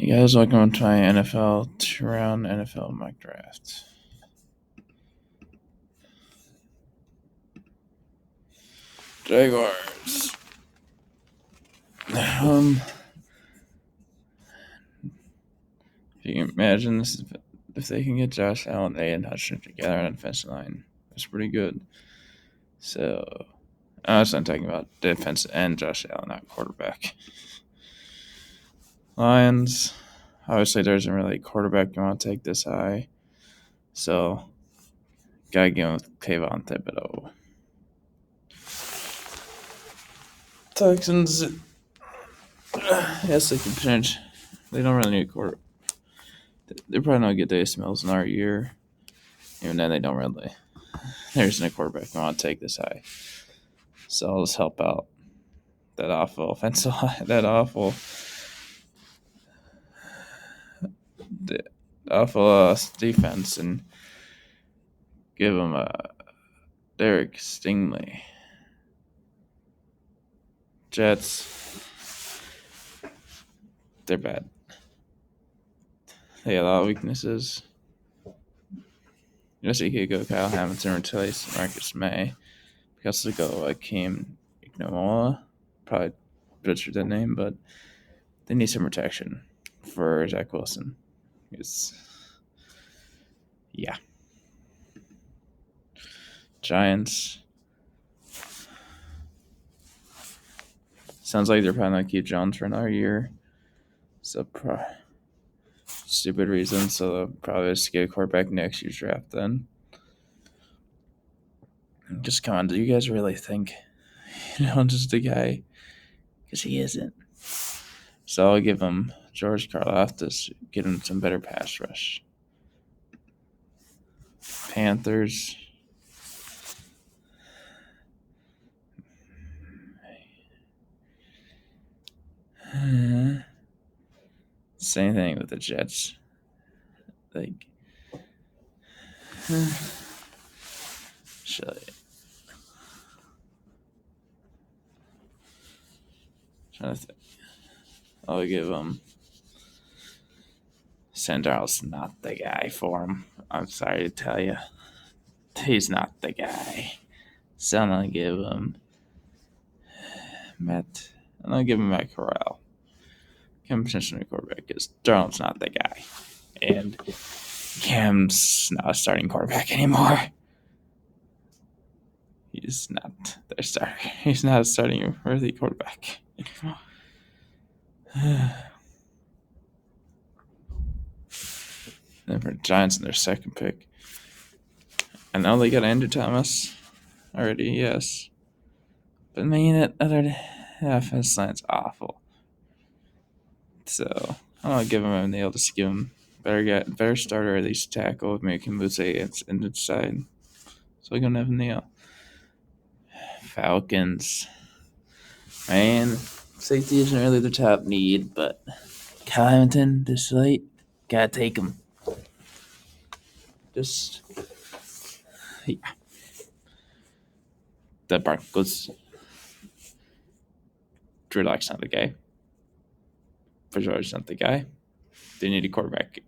Hey guys, welcome to my NFL 2-round NFL mock draft. Jaguars. If you can imagine this, if they can get Josh Allen and Hutchinson together on the defensive line, that's pretty good. So, I was not talking about defense and Josh Allen, not quarterback. Lions. Obviously, there isn't really a quarterback you want to take this high. So, gotta go with Kayvon Thibodeau. Texans. Yes, they can finish. They don't really need a quarterback. They're probably not get Davis Mills in our year. Even then, they don't really. There's no quarterback I want to take this high. So I'll just help out that awful offensive line, that awful defense, and give them a Derek Stingley. Jets, they're bad. They have a lot of weaknesses. You could go Kyle Hamilton, replace Marcus May. Because they go Akeem Ignomola. Probably butchered that name, but they need some protection for Zach Wilson. Yeah. Giants. Sounds like they're probably not keep Jones for another year. So stupid reason. So they'll probably just get a quarterback next year's draft then. Just come on, do you guys really think just the guy? Because he isn't. So I'll give him George Karlaftis, get him some better pass rush. Panthers. Same thing with the Jets. Like, shit. Trying to think. I'll give him. Sandarno's not the guy for him. I'm sorry to tell you. He's not the guy. So I'm going to give him Matt. I'm going to give him Matt Corral. Give him potentially a quarterback because Darnold's not the guy. And Cam's not a starting quarterback anymore. He's not their starter. He's not a starting worthy quarterback anymore. Then for Giants in their second pick. I know they got Andrew Thomas already, yes. But man, that other offense line's awful. So I'm gonna give him a nail. Just give him better starter, at least tackle, make him lose in the side. So I'm gonna have a nail. Falcons. Man, safety isn't really the top need, but Kyle Hamilton this late, gotta take him. Just yeah. The Broncos. Drew Lock's not the guy. For George's not the guy. They need a quarterback.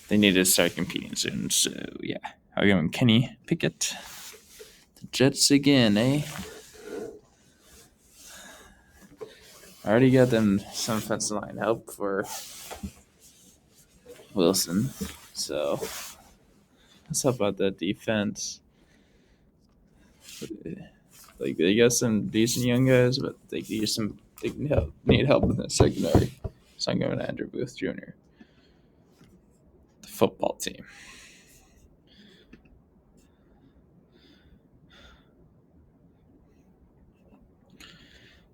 They need to start competing soon. So yeah, I'll give him Kenny Pickett. The Jets again, eh? I already got them some offensive line help for Wilson. So let's talk about that defense. Like they got some decent young guys, but they need help in the secondary. So I'm going to Andrew Booth Jr. The football team.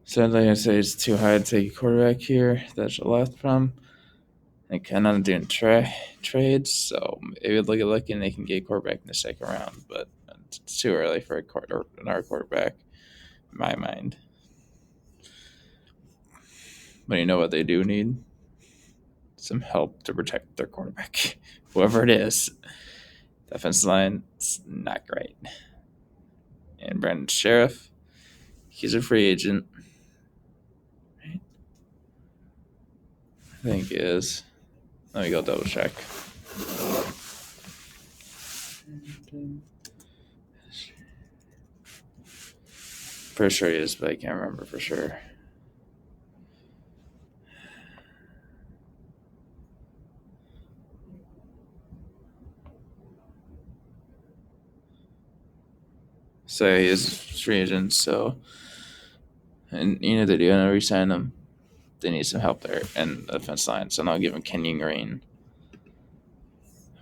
So like I say, it's too high to take a quarterback here. That's a left from. They cannot doing trades, so maybe look at looking they can get a quarterback in the second round, but it's too early for another quarterback, in my mind. But you know what they do need? Some help to protect their quarterback, whoever it is. The offensive line is not great. And Brandon Sheriff, he's a free agent. I think it is. Let me go double check. For sure he is, but I can't remember for sure. So he is free agent, so and they're going to re-sign him. They need some help there and the defense line, so I'll give him Kenyon Green.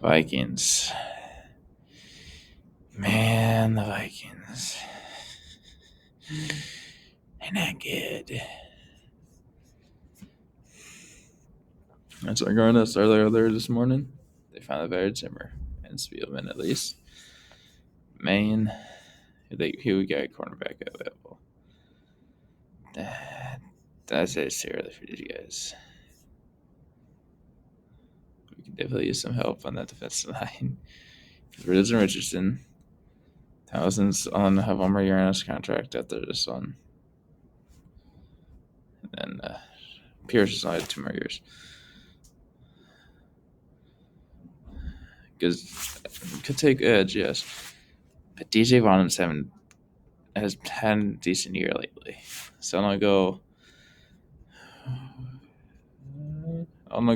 Vikings. Man, the Vikings. They're not good. That's our Garnets earlier there this morning. They found a better Zimmer and Spielman at least. Maine. Here we got a cornerback available. That's it seriously for these guys. We can definitely use some help on that defensive line. Rizzo Richardson. Thousands on have one more year on his contract after this one. And then Pierce has only 2 more years. Because could take edge, yes. But DJ Bonham's has had a decent year lately. So I'm gonna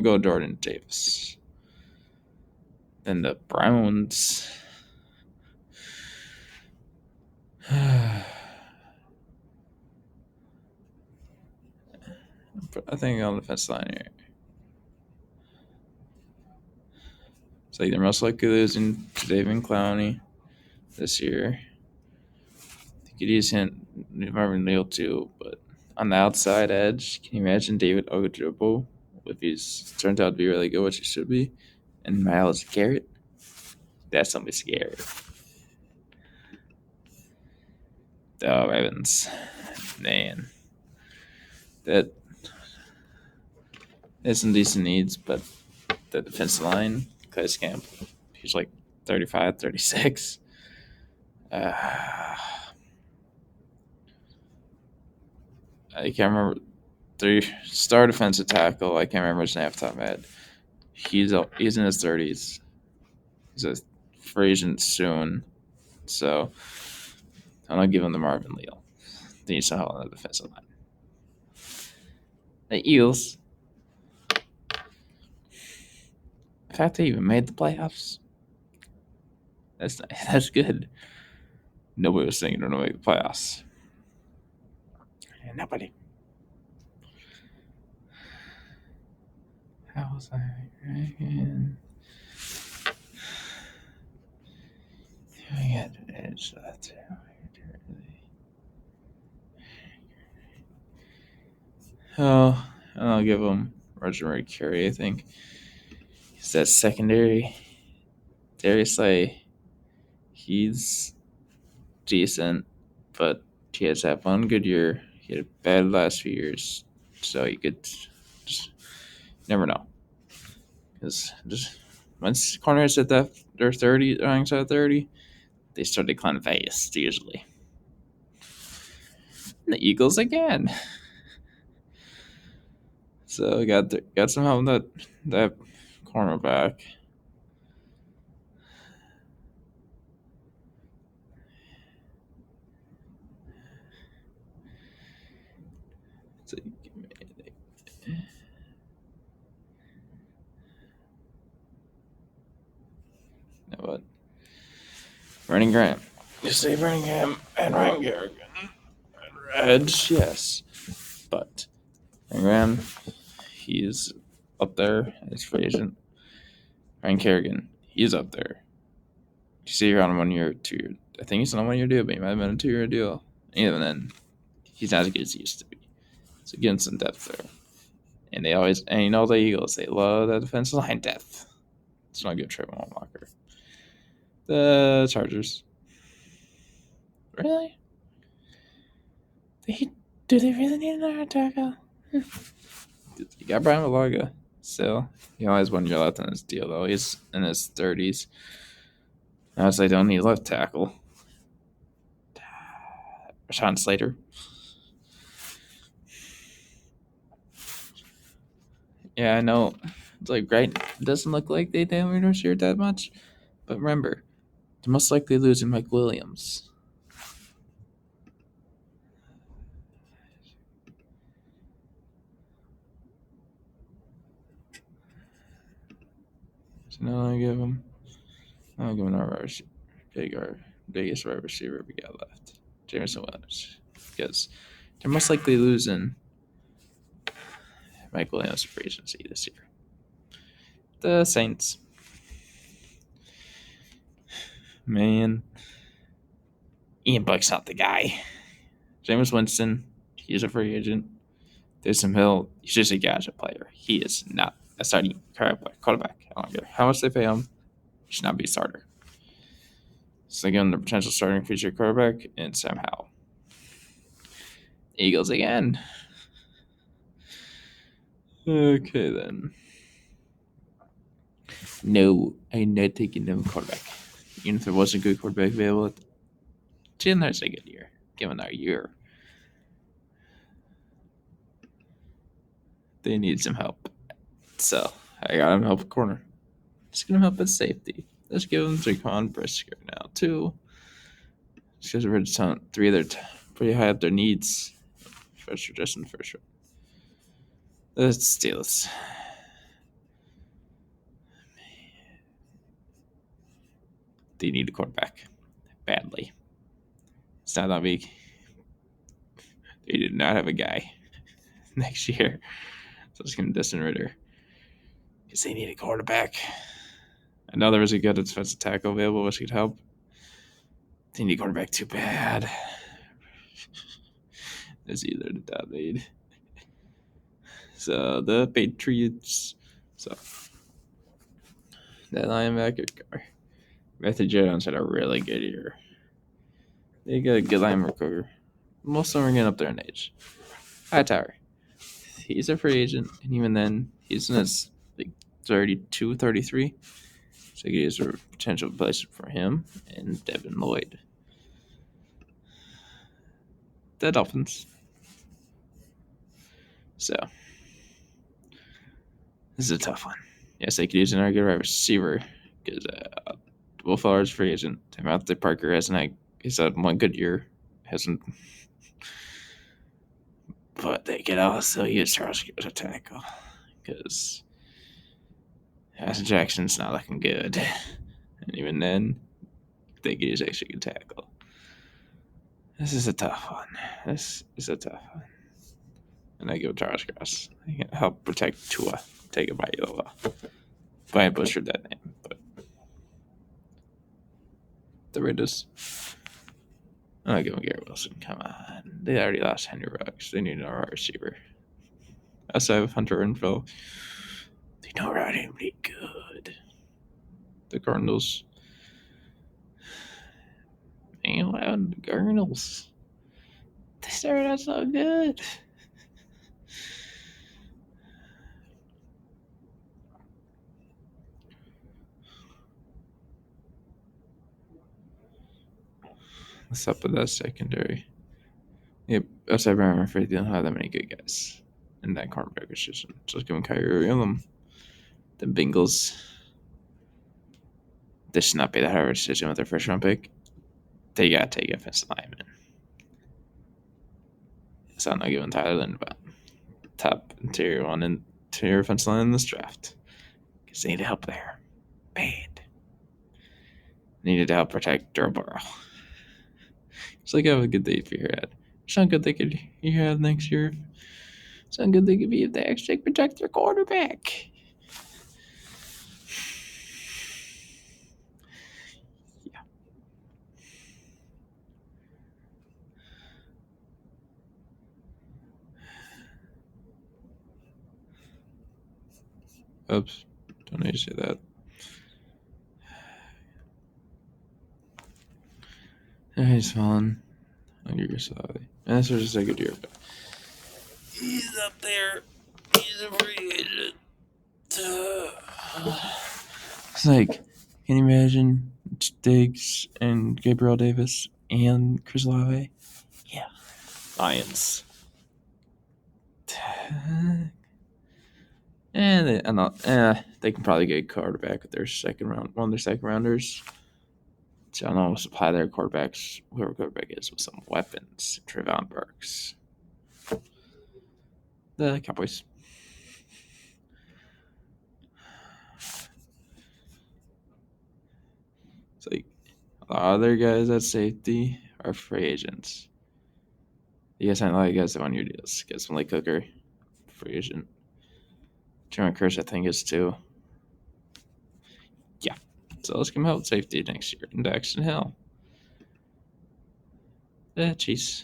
go Jordan Davis. Then the Browns. I think on the defense line here. So they're most likely losing to David Clowney this year. They could use him, Marvin Neal too, but on the outside edge, can you imagine David Ojobo if he's turned out to be really good, which he should be, and Myles Garrett? That's something scary. Oh, Ravens, man, that has some decent needs, but the defensive line, Clay's Camp, he's like 35, 36. I can't remember. The star defensive tackle, I can't remember his name off the top of my head. He's in his 30s. He's a free agent soon. So I'm not giving the Marvin Leal. They need some help on the defensive line. The Eagles. The fact they even made the playoffs. That's nice. That's good. Nobody was thinking they're going to make the playoffs. Nobody. How was I? I got an edge that too. Oh, I'll give him Roger Mercury, I think. He's that secondary. Darius Slay, he's decent, but he has had one good year. He had a bad last few years, so you could just never know. Because just once corners at their 30, ranks at 30, they start declining fast usually. And the Eagles again. So we got some help on that cornerback. So what? Running Graham. You say Running Graham and Ryan Kerrigan. Edge, yes. But Running Graham, he's up there as free agent. Ryan Kerrigan, he's up there. You see, you're on a 1 year, 2 year. I think he's on a 1 year deal, but he might have been a 2 year deal. Even then, he's not as good as he used to be. So getting some depth there. And the Eagles, they love that defensive line depth. It's not good Trayvon Walker. The Chargers. Really? Do they really need another tackle? You got Brian Malaga still. He only has 1 year left on his deal, though. He's in his 30s. Now they don't need left tackle. Rashawn Slater. Yeah, I know. It's like right. It doesn't look like they damaged receiver that much, but remember, they're most likely losing Mike Williams. So now I'll give him our biggest wide receiver we got left, Jameson Williams, because they're most likely losing Mike Williams for agency this year. The Saints, man, Ian Buck's not the guy. Jameis Winston, he's a free agent. Taysom Hill, he's just a gadget player. He is not a starting quarterback. I don't care how much they pay him. He should not be a starter. So they give him the potential starting future quarterback, and somehow Eagles again. Okay then. No, I'm not taking them quarterback. Even if there was a good quarterback available, Jalen Hurts a good year. Given our year, they need some help. So I got him help at corner. Just gonna help at safety. Let's give him Jaquan Brisker now too. Just because we're three of their pretty high up their needs. First or just in the first round. The Steelers. They need a quarterback badly. It's not that big. They did not have a guy next year. So it's going to Destin Ritter. Because they need a quarterback. I know there was a good defensive tackle available, which could help. They need a quarterback too bad. It's either the dad need. So the Patriots. So that linebacker car. Matthew Jones had a really good year. They got a good linebacker. Most of them are getting up there in age. Hightower. He's a free agent, and even then, he's in his like 32, 33. So he's a potential replacement for him and Devin Lloyd. The Dolphins. So this is a tough one. Yes, they could use another good wide receiver because Will Fuller's free agent. Devontae Parker he's had one good year. Hasn't. But they could also use Charles as a tackle because Ashton Jackson's not looking good. And even then, they could use extra good tackle. This is a tough one. This is a tough one. And I give Charles Cross. I can help protect Tua. Take it by Iowa. But I butchered that name. But the Raiders. I'm not giving Garrett Wilson. Come on. They already lost Henry Ruggs. They need a wide receiver. Outside of Hunter Renfro, they don't run anybody good. The Cardinals. Man, the Cardinals. They started out so good. What's up with that secondary? Yep, outside Brian Murphy, they don't have that many good guys in that cornerback position. Just giving Kyrie Irving. The Bengals. This should not be that hard of a decision with their first round pick. They got to take offensive lineman. So I'm not giving Tyler Linderbaum top interior offensive line in this draft because they need help there. Bad. Needed to help protect Joe Burrow. It's like have a good day for your head. It's not good they could you have next year. It's not good they could be if they actually protect their quarterback. Yeah. Oops. Don't need to say that. He's fallen. I'll give yourself. And this was just a good year, but he's up there. He's a free agent. It's like, can you imagine Diggs and Gabriel Davis and Chris Olave? Yeah. Lions. they can probably get a quarterback with their one of their second rounders. So I don't know, supply their quarterbacks, whoever quarterback is, with some weapons. Trevon Burks. The Cowboys. It's like a lot of other guys at safety are free agents. You guys signed a lot of guys that want your deals. Get some Lee Cooker, free agent. Jerome Kearse, I think, is too. Yeah. So let's come out with safety next year. And Daxton Hill. Jeez.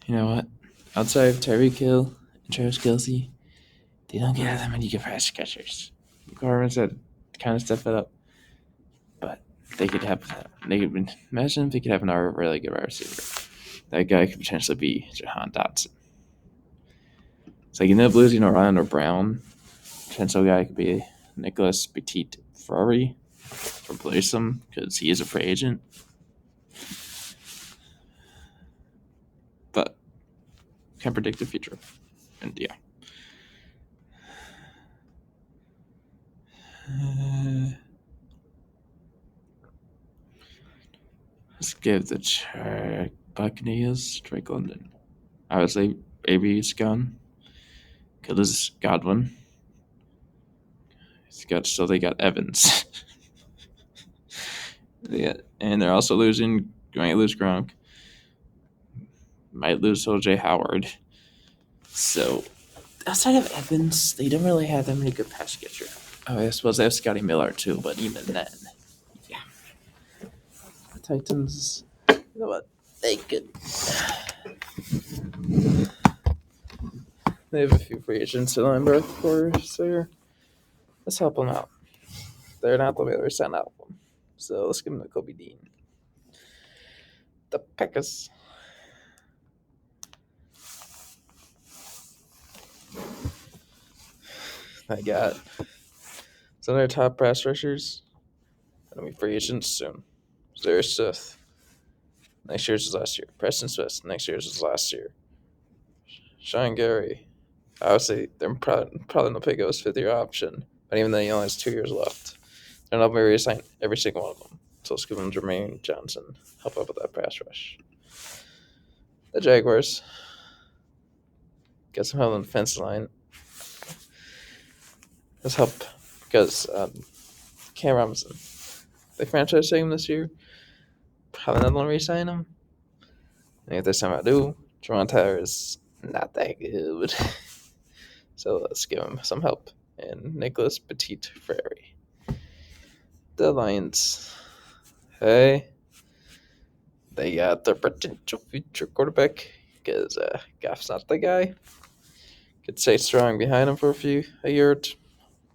You know what? Outside of Tyreek Hill and Travis Kelce, they don't get that many good pass catchers. Garvin said kind of step it up. But they could have imagine if they could have another really good wide receiver. That guy could potentially be Jahan Dotson. It's like, you know, losing Orlando Brown. Potential guy could be Nicholas Petit-Frere. Replace him because he is a free agent. But can't predict the future. And yeah. Let's give the Buccaneers Drake London. Obviously, AB's gone. Could lose Godwin. They got Evans. And they're also losing. Might lose Gronk. Might lose OJ Howard. So outside of Evans, they don't really have that many good pass catchers. Oh, I suppose they have Scotty Miller too, but even then, yeah. The Titans, you know what? They could. They have a few free agents in line both quarters there. Let's help them out. They're not the way they're sent out. So let's give them to Kobe Dean. The Packers. I got some of their top pass rushers. Gonna be free agents soon. Zarius Smith. Next year's his last year. Preston Smith. Next year's his last year. Sean Gary. Obviously, they're probably not pick up his fifth-year option, but even then, he only has 2 years left. They're not going to resign every single one of them. So let's give them Jermaine Johnson. Help out with that pass rush. The Jaguars. Get some help on the defense line. Let's help because Cam Robinson. They franchise him this year. Probably not going to resign him. And if this time I do, Javon Tyler is not that good. So let's give him some help. And Nicholas Petit-Frere. The Lions. Hey. They got their potential future quarterback because Goff's not the guy. Could stay strong behind him for a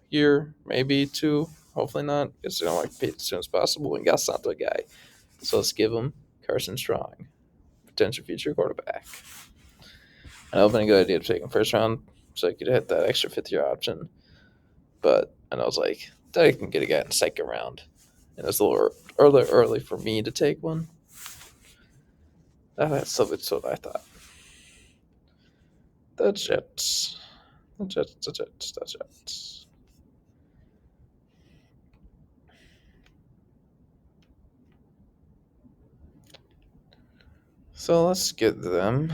year, maybe two. Hopefully not, because they don't like to pay as soon as possible. And Goff's not the guy. So let's give him Carson Strong, potential future quarterback. I know it's been a good idea to take him first round so I could hit that extra fifth-year option. But I was like, that I can get a guy in the second round. And it's a little early for me to take one. That's what I thought. The Jets. So let's get them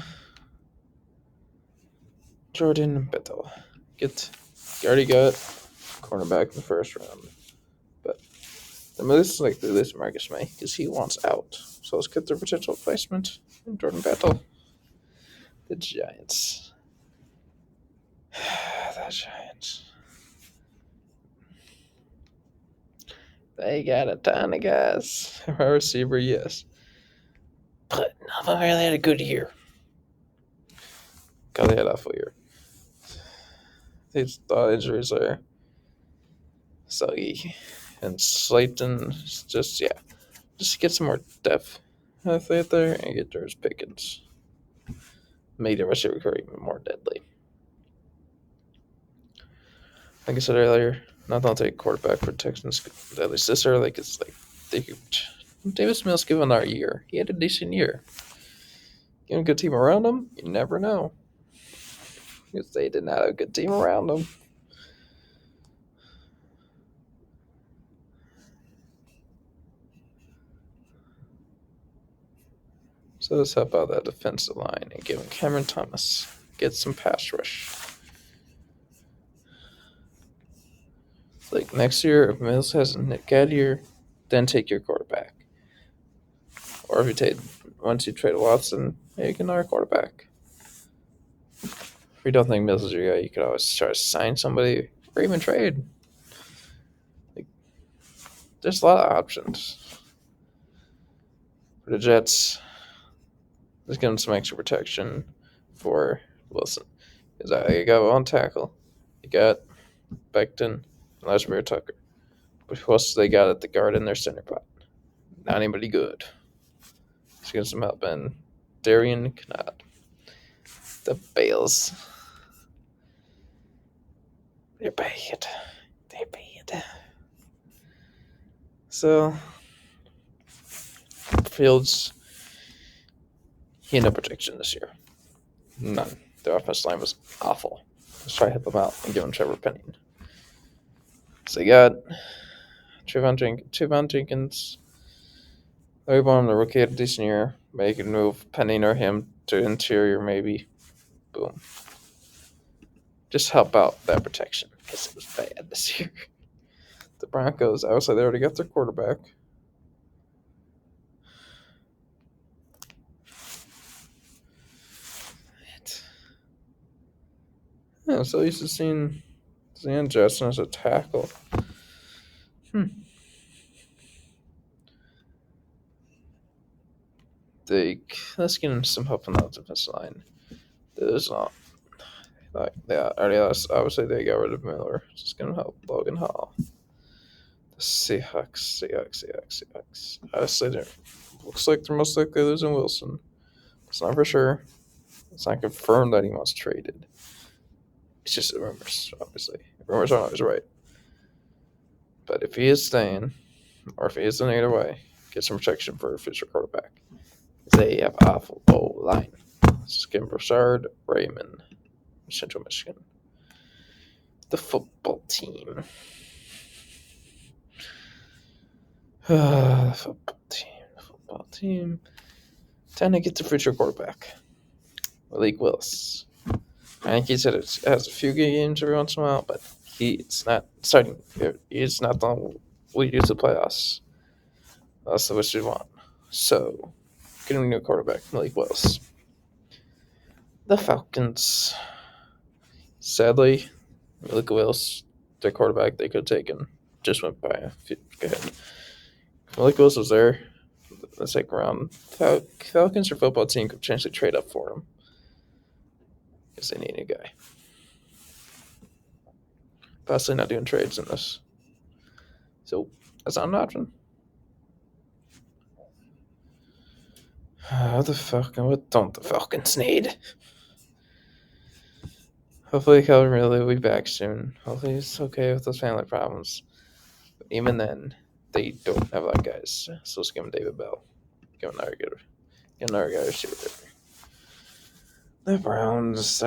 Jordan Bettle. Already got cornerback in the first round. But the most likely this Marcus May because he wants out. So let's get their potential replacement in Jordan Bettle. The Giants. The Giants. They got a ton of guys. Our receiver, yes. But none of them really had a good year. God, they had an awful year. These thought injuries there. Suggy and Slayton, just get some more depth athlete there and get George Pickens. Make the receiver core even more deadly. Like I said earlier, not going to take quarterback for Texans at least this early because Davis Mills given our year. He had a decent year. Give him a good team around him, you never know. because they did not have a good team around them. So let's help out that defensive line and give Cameron Thomas get some pass rush. Like next year, if Mills has Nick Gadier, then take your quarterback. Or if you take once you trade Watson, make another quarterback. If you don't think Mills is your guy, you could always try to sign somebody or even trade. Like, there's a lot of options. For the Jets, let's give them some extra protection for Wilson. Because you got one tackle, you got Becton, and Lasbury Tucker. But who else do they got at the guard in their center pot? Not anybody good. Let's get some help in Darian Knott. The Bales. They're bad. They're bad. So, Fields, he had no protection this year. None. Their offensive line was awful. Let's try to help them out and give them Trevor Penning. So, you got Trevon Jenkins. They want him to rookie at a decent year. Make a move Penning or him to interior, maybe. Boom. Just help out that protection because it was bad this year. The Broncos, I would say they already got their quarterback. Yeah, so used to seeing Zan Jetson as a tackle. Let's get him some help on the defensive line. There's not like already lost. Obviously they got rid of Miller. Just gonna help Logan Hall. The Seahawks. Honestly, looks like they're most likely losing Wilson. It's not for sure. It's not confirmed that he wants traded. It's just rumors, obviously. Rumors aren't always right. But if he is staying, or if he isn't either way, get some protection for a future quarterback. They have awful O-line. Skim Broussard, Raymond, Central Michigan. The football team. The football team. Trying to get the future quarterback. Malik Willis. I think he said it has a few good games every once in a while, but he's not starting. He's not the one we use the playoffs. That's the which we want. So, getting a new quarterback, Malik Willis. The Falcons. Sadly, Malik Willis, their quarterback, they could have taken, just went by a few. Go ahead. Malik Willis was there. The second round. Falcons or football team could potentially trade up for him because they need a guy. Possibly not doing trades in this. So, that's not an option. What don't the Falcons need? Hopefully Calvin Ridley will be back soon. Hopefully he's okay with those family problems. But even then, they don't have a lot of guys. So let's give him David Bell. Give him another guy receiver. The Browns.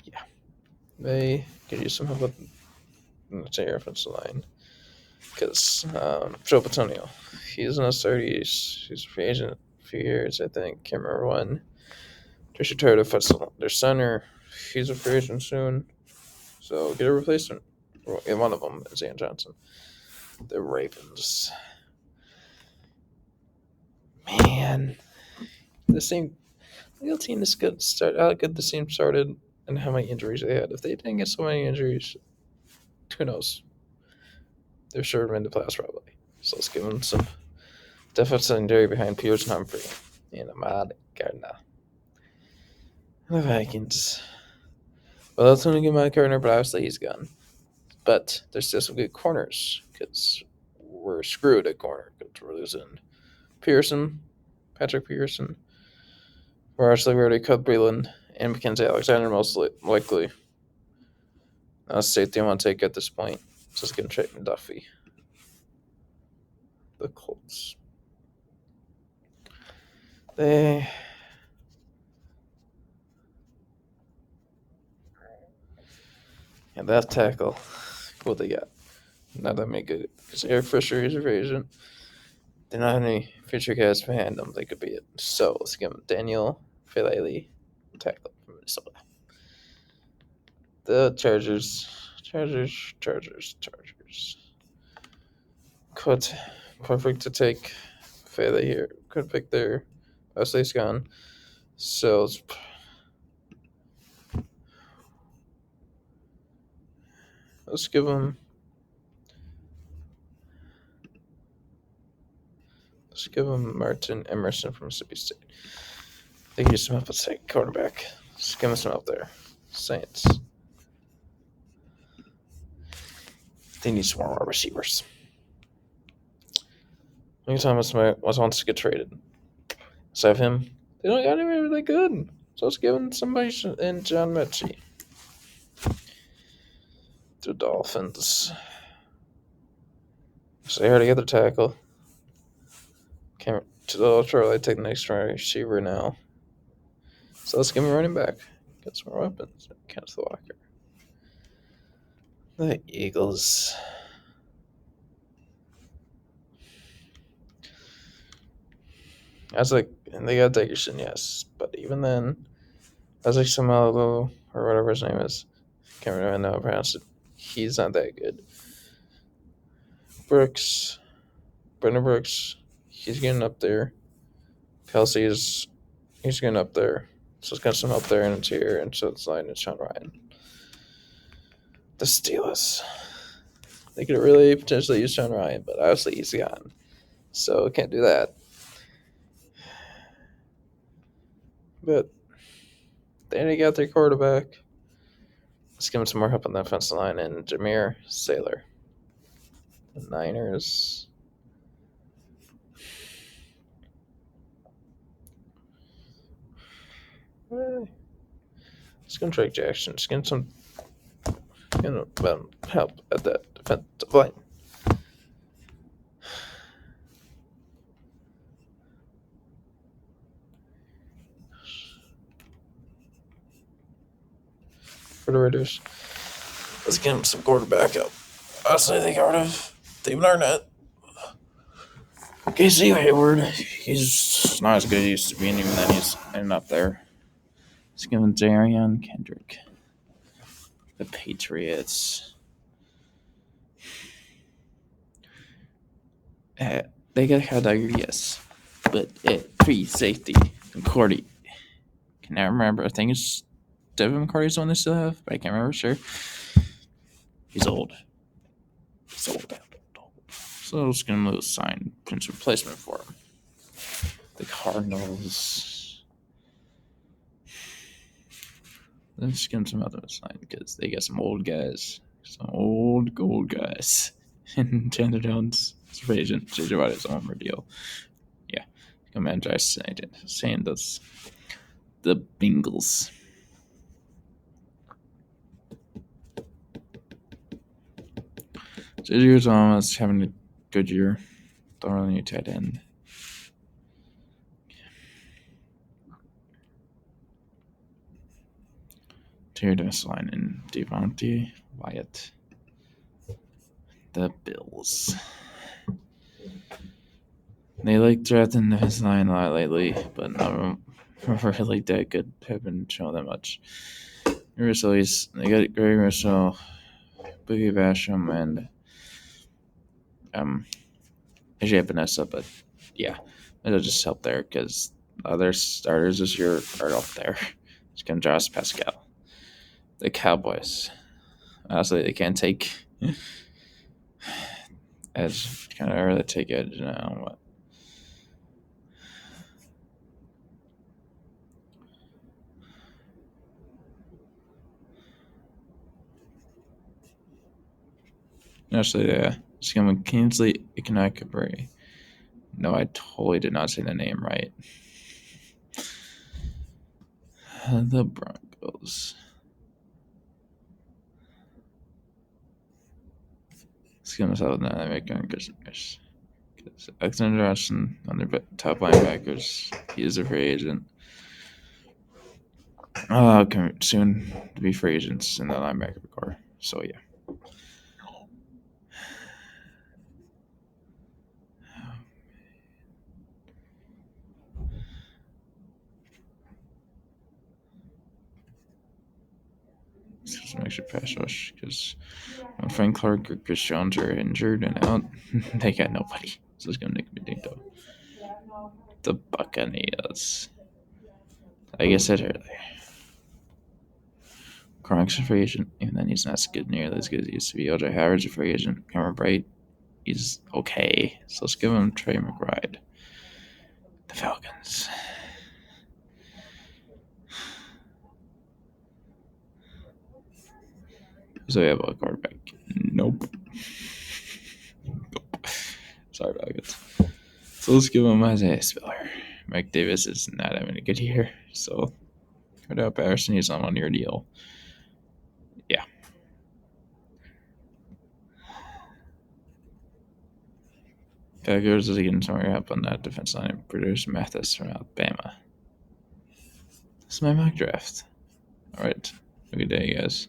Yeah. They could use some help with the offensive line. Because Joe Patonio, he's in his 30s. He's a free agent a few years, I think. Can't remember when. Josh Turner, their center, he's a free agent soon. So get a replacement. And one of them is Ian Johnson. The Ravens. Man. The same real team is good. How good the team started and how many injuries they had. If they didn't get so many injuries, who knows? They're sure to win the playoffs probably. So let's give them some defensive secondary behind Pierce and Humphrey and Ahmad Gardner. The Vikings. Well, that's only give Ahmad Gardner, but obviously he's gone. But there's still some good corners because we're screwed at corner because we're losing Patrick Pearson. We're actually already cut Breland and Mackenzie Alexander most likely. safety I want to take at this point. Just gonna trade McDuffie. The Colts. They and that tackle. What they got? Not that many good. Because Eric Fisher is a free agent. They don't have any future guys behind them. They could be it. So let's give them Daniel Falele, tackle from Minnesota. The Chargers. Could perfect to take Falele here. Could pick their Wesley's gone. So let's give them. Let's give him Martin Emerson from Mississippi State. They can use some help at second quarterback. Let's give him some help there. Saints. They need some more receivers. Look Thomas wants to get traded. Let's have him. They don't got anybody really good. So let's give him somebody in John Mechie. The Dolphins. So they already got their tackle. Can't Charlie take the next receiver now. So let's give him a running back. Get some more weapons. Kenneth Walker. The Eagles. I was like, and they got Dickerson, yes. But even then, I was like Samalo or whatever his name is. Can't remember how to pronounce it. He's not that good. Brooks. Brendan Brooks. He's getting up there. Kelsey he's getting up there. So it's got some help there in interior, and so it's line and Sean Ryan. The Steelers. They could really potentially use Sean Ryan, but obviously he's gone. So can't do that. But they already got their quarterback. Let's give him some more help on the offensive line and Jameer Saylor. The Niners. Just gonna Drake Jackson. Just getting some help at that defensive line. For the Raiders. Let's get him some quarterback help. Honestly, they got rid of David Arnett. Casey Hayward. He's not as good as he used to be, and even then he's ending up there. Let's give him Darian Kendrick. The Patriots. They got Kyle Dagger, yes. But free safety. McCourty. Can I remember? I think it's Devin McCourty's the one they still have, but I can't remember sure. He's old. So I was going to sign Prince replacement for him. The Cardinals. Let's get some other sign because they got some old guys. Some old gold guys. And Chandler Jones is free agent. JJ Watt is on one deal. Yeah. Commander saying those. The Bengals. JJ Thomas having a good year. Don't really need tight end. Tier defensive line and Devontae Wyatt. The Bills. They like drafting the defensive line a lot lately, but not really that good. Haven't shown that much. They got Greg Russell, Boogie Basham, and AJ Vanessa, but yeah, it'll just help there because other starters this year are up there. It's going to Josh Pascal. The Cowboys. Honestly, they can't take edge. Kind of really take edge now. But actually, yeah. It's going to Kingsley Ekanakabri. No, I totally did not say the name right. The Broncos. The Broncos. Let's give them Kingsley Ekanakabri. No, I totally did not say the name right. The Broncos. The Broncos. Let's give them Kingsley Ekanakabri. No, I totally did not say the name right. The Broncos. The Broncos. Let's give them Kingsley Ekanakabri. No, I totally did not say the name right. The Broncos. give us out that I make because Alexander Johnson on their top linebackers. He is a free agent. Soon to be free agents in the linebacker core. So yeah. Some extra pass rush because when Frank Clark or Chris Jones are injured and out, they got nobody. So it's gonna make me think though. The Buccaneers. Like I said earlier, Gronk's a free agent, even then he's not as good, nearly as good as he used to be. OJ Howard's a free agent. Cameron Bright, he's okay. So let's give him Trey McBride. The Falcons. So we have a quarterback. Nope. Sorry, Falcons. So let's give him Isaiah Spiller. Mike Davis is not having a good year. So Cordell Patterson, he's on a 1-year deal. Yeah. Packers is getting somewhere up on that defense line. Produce Mathis from Alabama. This is my mock draft. All right. Have a good day, guys.